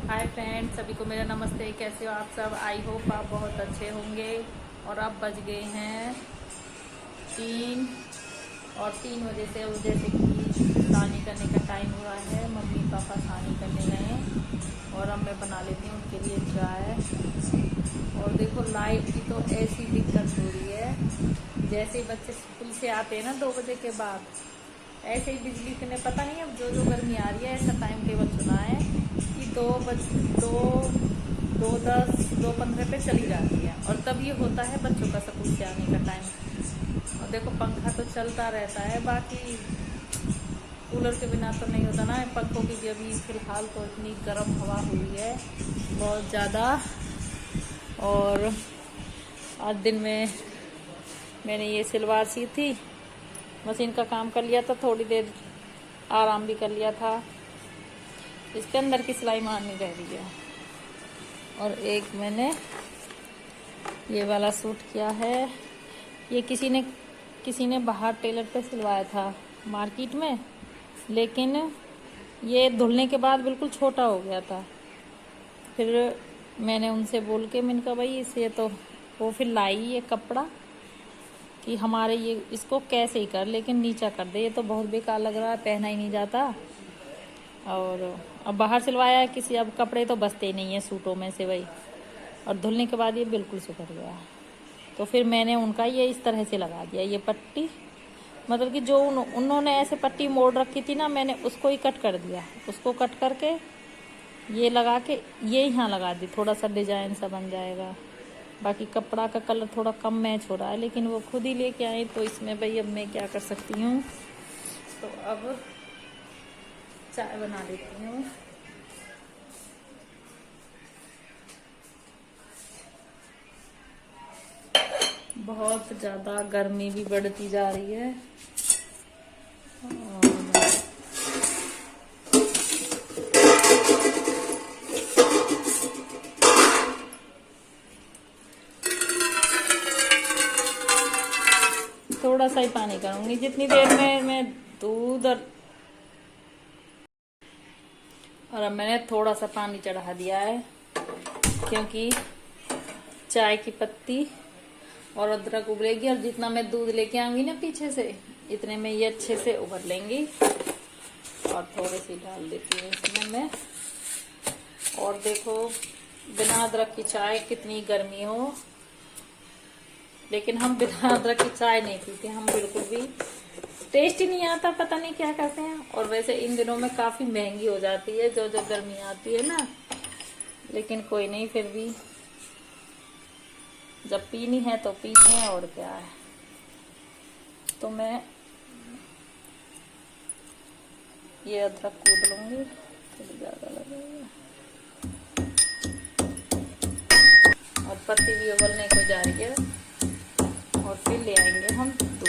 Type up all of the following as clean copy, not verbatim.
Hi friends, सभी को मेरा नमस्ते। कैसे हो आप सब? आई होप आप बहुत अच्छे होंगे। और अब बज गए हैं 3 और 3 बजे से जैसे कि सानी करने का टाइम हुआ है। मम्मी पापा सानी करने गए और अब मैं बना लेती हूँ उनके लिए चाय। और देखो लाइट की तो ऐसी दिक्कत हो रही है, जैसे बच्चे स्कूल से आते हैं ना 2 बजे के बाद, ऐसे ही बिजली के ने पता नहीं अब जो गर्मी आ रही है ऐसा टाइम टेबल चुना है कि 2:10 2:15 पे चली जाती है। और तब ये होता है बच्चों का स्कूल से आने का टाइम। और देखो पंखा तो चलता रहता है, बाकी कूलर के बिना तो नहीं होता ना। पंखों की भी अभी फिलहाल तो इतनी गर्म हवा हुई है बहुत ज़्यादा। और आज दिन में मैंने ये सलवार सी थी, मशीन का काम कर लिया था, थोड़ी देर आराम भी कर लिया था। इसके अंदर की सिलाई मारनी रह रही है। और एक मैंने ये वाला सूट किया है, ये किसी ने बाहर टेलर पे सिलवाया था मार्केट में, लेकिन ये धुलने के बाद बिल्कुल छोटा हो गया था। फिर मैंने उनसे बोल के मैंने कहा भाई इसे तो वो फिर लाई ये कपड़ा कि हमारे ये इसको कैसे ही कर, लेकिन नीचा कर दे, ये तो बहुत बेकार लग रहा है, पहना ही नहीं जाता। और अब बाहर सिलवाया है किसी, अब कपड़े तो बचते ही नहीं है सूटों में से भाई, और धुलने के बाद ये बिल्कुल सुधर गया। तो फिर मैंने उनका ये इस तरह से लगा दिया, ये पट्टी, मतलब कि जो उन्होंने ऐसे पट्टी मोड़ रखी थी ना, मैंने उसको ही कट कर दिया। उसको कट करके ये लगा के ये यहाँ लगा दी, थोड़ा सा डिजाइन सा बन जाएगा। बाकी कपड़ा का कलर थोड़ा कम मैच हो रहा है, लेकिन वो खुद ही लेके आए तो इसमें भाई अब मैं क्या कर सकती हूँ। तो अब चाय बना लेती हूँ। बहुत ज़्यादा गर्मी भी बढ़ती जा रही है। थोड़ा सा ही पानी करूँगी, जितनी देर में मैं दूध और अब मैंने थोड़ा सा पानी चढ़ा दिया है, क्योंकि चाय की पत्ती और अदरक उबलेगी और जितना मैं दूध लेके आऊंगी ना पीछे से, इतने में ये अच्छे से उबल लेंगी। और थोड़ी सी डाल देती हूँ इसमें मैं। और देखो बिना अदरक की चाय कितनी गर्मी हो, लेकिन हम बिना अदरक की चाय नहीं पीते, हम बिल्कुल भी, टेस्ट ही नहीं आता, पता नहीं क्या करते हैं। और वैसे इन दिनों में काफी महंगी हो जाती है जो गर्मी आती है ना, लेकिन कोई नहीं, फिर भी जब पीनी है तो पीनी है, और क्या है। तो मैं ये अदरक कूट लूंगी, थोड़ी ज्यादा लगेगा। और पत्ती भी उबलने को जा रही है, और फिर ले आएंगे हम दूध।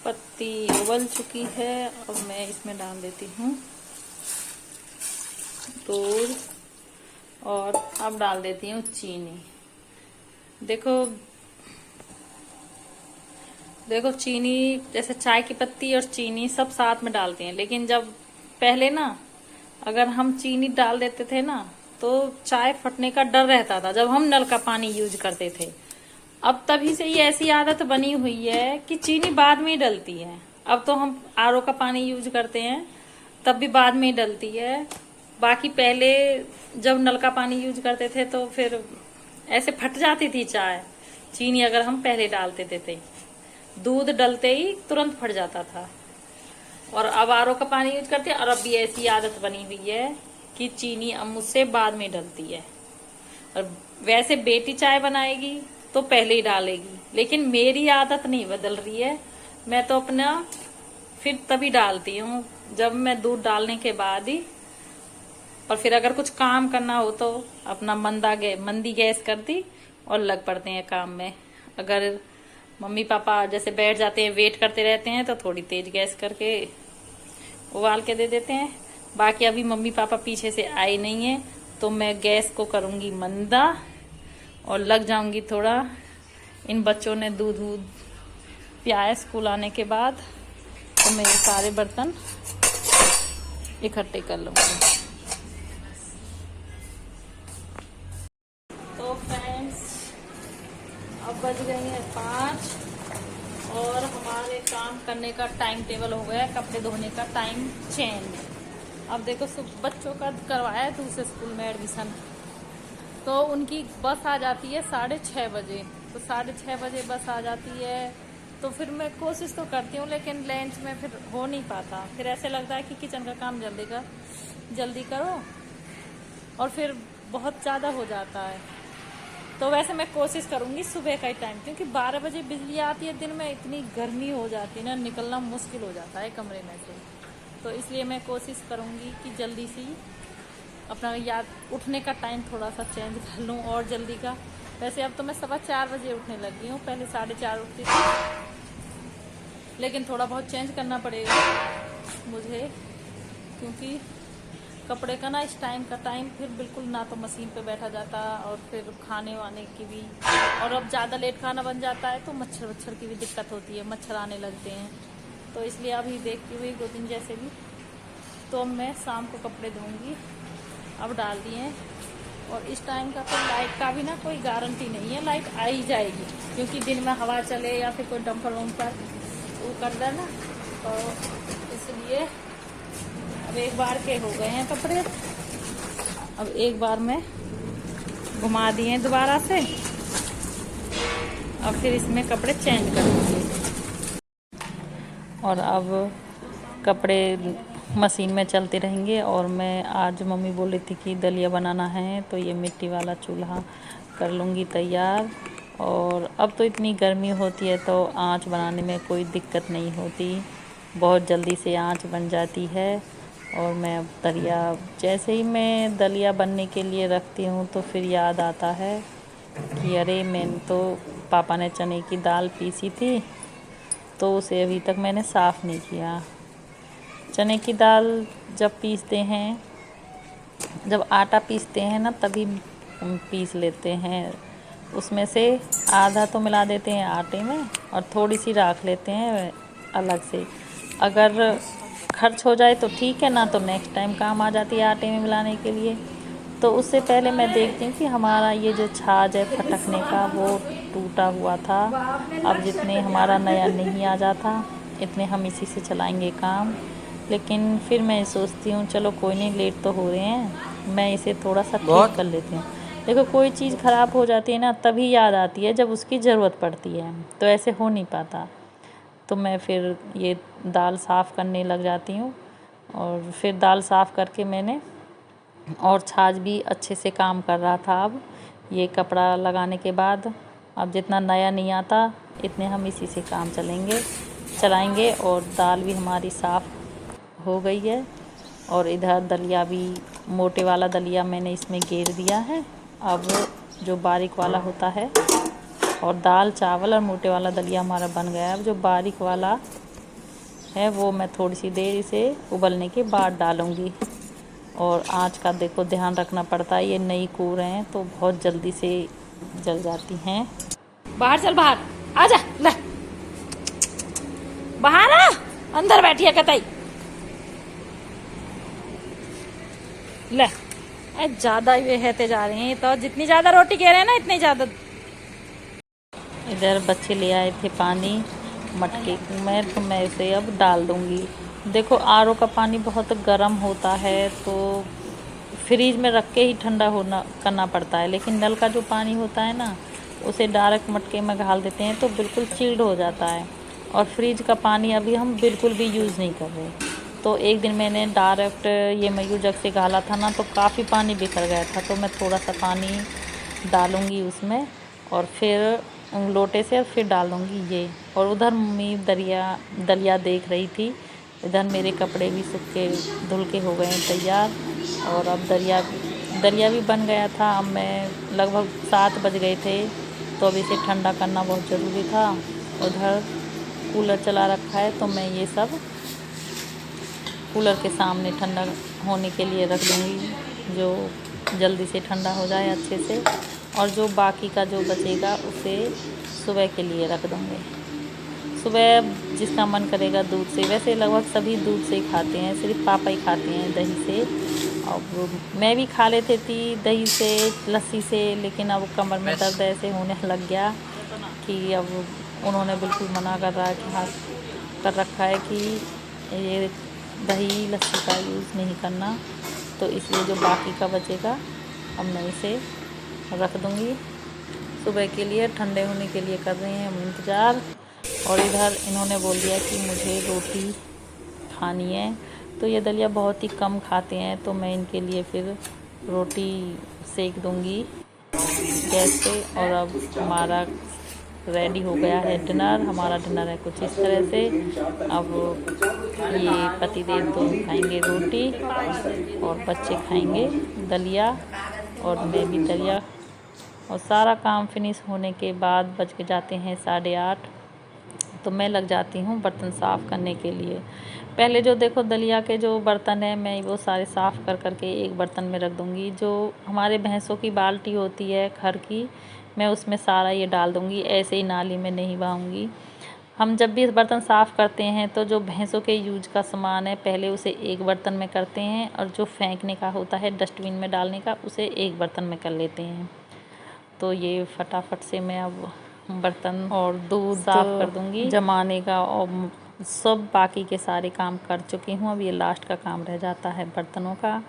पत्ती उबल चुकी है, अब मैं इसमें डाल देती हूँ दूध, और अब डाल देती हूँ चीनी। देखो चीनी, जैसे चाय की पत्ती और चीनी सब साथ में डालते हैं, लेकिन जब पहले ना अगर हम चीनी डाल देते थे ना तो चाय फटने का डर रहता था जब हम नल का पानी यूज करते थे। अब तभी से ये ऐसी आदत बनी हुई है कि चीनी बाद में ही डलती है। अब तो हम आरओ का पानी यूज करते हैं तब भी बाद में ही डलती है। बाकी पहले जब नल का पानी यूज करते थे तो फिर ऐसे फट जाती थी चाय, चीनी अगर हम पहले डालते थे, दूध डलते ही तुरंत फट जाता था। और अब आरओ का पानी यूज करते हैं, और अब भी ऐसी आदत बनी हुई है कि चीनी अब मुझसे बाद में डलती है। और वैसे बेटी चाय बनाएगी तो पहले ही डालेगी, लेकिन मेरी आदत नहीं बदल रही है। मैं तो अपना फिर तभी डालती हूँ जब मैं दूध डालने के बाद ही। और फिर अगर कुछ काम करना हो तो अपना मंदी गैस कर दी और लग पड़ते हैं काम में। अगर मम्मी पापा जैसे बैठ जाते हैं, वेट करते रहते हैं, तो थोड़ी तेज गैस करके उबाल के दे देते हैं। बाकी अभी मम्मी पापा पीछे से आए नहीं है, तो मैं गैस को करूंगी मंदा और लग जाऊंगी थोड़ा। इन बच्चों ने दूध पियाया स्कूल आने के बाद, तो मैं ये सारे बर्तन इकट्ठे कर लूँगी। तो फ्रेंड्स अब बज गई हैं 5 और हमारे काम करने का टाइम टेबल हो गया, कपड़े धोने का टाइम चेंज। अब देखो बच्चों का करवाया है दूसरे स्कूल में एडमिशन, तो उनकी बस आ जाती है 6:30 बजे। तो 6:30 बजे बस आ जाती है, तो फिर मैं कोशिश तो करती हूँ, लेकिन लंच में फिर हो नहीं पाता। फिर ऐसे लगता है कि किचन का काम जल्दी करो और फिर बहुत ज़्यादा हो जाता है। तो वैसे मैं कोशिश करूँगी सुबह का ही टाइम, क्योंकि 12 बजे बिजली आती है, दिन में इतनी गर्मी हो जाती है ना, निकलना मुश्किल हो जाता है कमरे में से। तो इसलिए मैं कोशिश करूँगी कि जल्दी से अपना उठने का टाइम थोड़ा सा चेंज कर लूँ और जल्दी का। वैसे अब तो मैं 4:15 बजे उठने लगी हूँ, पहले 4:30 उठती थी, लेकिन थोड़ा बहुत चेंज करना पड़ेगा मुझे, क्योंकि कपड़े का ना इस टाइम फिर बिल्कुल ना तो मशीन पे बैठा जाता, और फिर खाने वाने की भी, और अब ज़्यादा लेट खाना बन जाता है तो मच्छर की भी दिक्कत होती है, मच्छर आने लगते हैं। तो इसलिए अभी देखती हुई 2 दिन जैसे भी, तो मैं शाम को कपड़े धोऊंगी। अब डाल दिए, और इस टाइम का तो लाइट का भी ना कोई गारंटी नहीं है, लाइट आ ही जाएगी, क्योंकि दिन में हवा चले या फिर कोई डंपर वम्पर वो कर दे ना, तो इसलिए अब एक बार के हो गए हैं कपड़े, अब एक बार में घुमा दिए दोबारा से, अब फिर इसमें कपड़े चेंज करूँगी। और अब कपड़े मशीन में चलते रहेंगे। और मैं आज मम्मी बोल रही थी कि दलिया बनाना है, तो ये मिट्टी वाला चूल्हा कर लूँगी तैयार। और अब तो इतनी गर्मी होती है तो आँच बनाने में कोई दिक्कत नहीं होती, बहुत जल्दी से आँच बन जाती है। और मैं अब दलिया, जैसे ही मैं दलिया बनने के लिए रखती हूँ तो फिर याद आता है कि अरे मैंने तो, पापा ने चने की दाल पीसी थी तो उसे अभी तक मैंने साफ़ नहीं किया। चने की दाल जब पीसते हैं, जब आटा पीसते हैं ना, तभी पीस लेते हैं, उसमें से आधा तो मिला देते हैं आटे में और थोड़ी सी राख लेते हैं अलग से। अगर खर्च हो जाए तो ठीक है, ना तो नेक्स्ट टाइम काम आ जाती है आटे में मिलाने के लिए। तो उससे पहले मैं देखती हूँ कि हमारा ये जो छाछ है फटकने का, वो टूटा हुआ था। अब जितने हमारा नया नहीं आ जाता, इतने हम इसी से चलाएंगे काम। लेकिन फिर मैं सोचती हूँ चलो कोई नहीं, लेट तो हो रहे हैं, मैं इसे थोड़ा सा ठीक कर लेती हूँ। देखो कोई चीज़ ख़राब हो जाती है ना, तभी याद आती है जब उसकी ज़रूरत पड़ती है, तो ऐसे हो नहीं पाता। तो मैं फिर ये दाल साफ़ करने लग जाती हूँ, और फिर दाल साफ़ करके मैंने, और छाछ भी अच्छे से काम कर रहा था। अब ये कपड़ा लगाने के बाद अब जितना नया नहीं आता, इतने हम इसी से काम चलाएंगे। और दाल भी हमारी साफ़ हो गई है। और इधर दलिया भी, मोटे वाला दलिया मैंने इसमें घेर दिया है। अब जो बारीक वाला होता है, और दाल चावल और मोटे वाला दलिया हमारा बन गया है। अब जो बारीक वाला है वो मैं थोड़ी सी देर इसे उबलने के बाद डालूँगी। और आँच का देखो ध्यान रखना पड़ता है, ये नई कूर हैं तो बहुत जल्दी से जल जाती हैं। बाहर चल, बाहर आजा, ले बाहर आ, अंदर बैठी है कतई, ले। ज़्यादा ये हेते जा रहे हैं, तो जितनी ज़्यादा रोटी कह रहे हैं ना, इतनी ज़्यादा। इधर बच्चे ले आए थे पानी मटके में, तो मैं इसे अब डाल दूँगी। देखो आरओ का पानी बहुत गर्म होता है, तो फ्रीज में रख के ही ठंडा करना पड़ता है। लेकिन नल का जो पानी होता है ना, उसे डायरेक्ट मटके में घाल देते हैं तो बिल्कुल चिल्ड हो जाता है। और फ्रिज का पानी अभी हम बिल्कुल भी यूज़ नहीं कर रहे। तो एक दिन मैंने डायरेक्ट ये मयू जग से घाला था ना, तो काफ़ी पानी बिखर गया था। तो मैं थोड़ा सा पानी डालूँगी उसमें, और फिर लोटे से फिर डालूँगी ये। और उधर मम्मी दलिया देख रही थी। इधर मेरे कपड़े भी सूख के धुल के हो गए हैं तैयार। और अब दलिया भी बन गया था। अब मैं लगभग 7 बज गए थे, तो अब इसे ठंडा करना बहुत ज़रूरी था। उधर कूलर चला रखा है, तो मैं ये सब कूलर के सामने ठंडा होने के लिए रख दूँगी, जो जल्दी से ठंडा हो जाए अच्छे से। और जो बाकी का जो बचेगा उसे सुबह के लिए रख दूँगी। सुबह जिसका मन करेगा दूध से, वैसे लगभग सभी दूध से ही खाते हैं, सिर्फ पापा ही खाते हैं दही से। और मैं भी खा लेती थी दही से, लस्सी से, लेकिन अब कमर में दर्द ऐसे होने लग गया कि अब उन्होंने बिल्कुल मना कर रखा है कि ये दही लस्सी का यूज़ नहीं करना। तो इसलिए जो बाकी का बचेगा अब मैं इसे रख दूँगी। सुबह के लिए ठंडे होने के लिए कर रहे हैं हम इंतज़ार। और इधर इन्होंने बोल दिया कि मुझे रोटी खानी है, तो ये दलिया बहुत ही कम खाते हैं, तो मैं इनके लिए फिर रोटी सेक दूँगी गैस पे। और अब हमारा रेडी हो गया है डिनर। हमारा डिनर है कुछ इस तरह से। अब ये पतिदेव तो खाएंगे रोटी और बच्चे खाएंगे दलिया और मैं भी दलिया। और सारा काम फिनिश होने के बाद बज के जाते हैं 8:30, तो मैं लग जाती हूँ बर्तन साफ़ करने के लिए। पहले जो देखो दलिया के जो बर्तन हैं मैं वो सारे साफ़ कर के एक बर्तन में रख दूँगी। जो हमारे भैंसों की बाल्टी होती है खर की, मैं उसमें सारा ये डाल दूँगी, ऐसे ही नाली में नहीं बहाऊँगी। हम जब भी बर्तन साफ़ करते हैं तो जो भैंसों के यूज का सामान है पहले उसे एक बर्तन में करते हैं, और जो फेंकने का होता है डस्टबिन में डालने का उसे एक बर्तन में कर लेते हैं। तो ये फटाफट से मैं अब बर्तन और दूध साफ़ कर दूँगी जमाने का, और सब बाकी के सारे काम कर चुकी हूँ। अब ये लास्ट का काम रह जाता है बर्तनों का।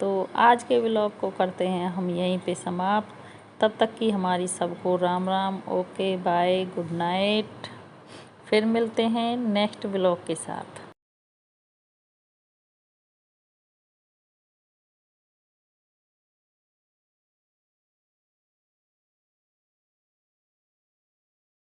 तो आज के व्लॉग को करते हैं हम यहीं पे समाप्त। तब तक की हमारी सबको Ram Ram, okay bye, good night. फिर मिलते हैं नेक्स्ट व्लॉग के साथ।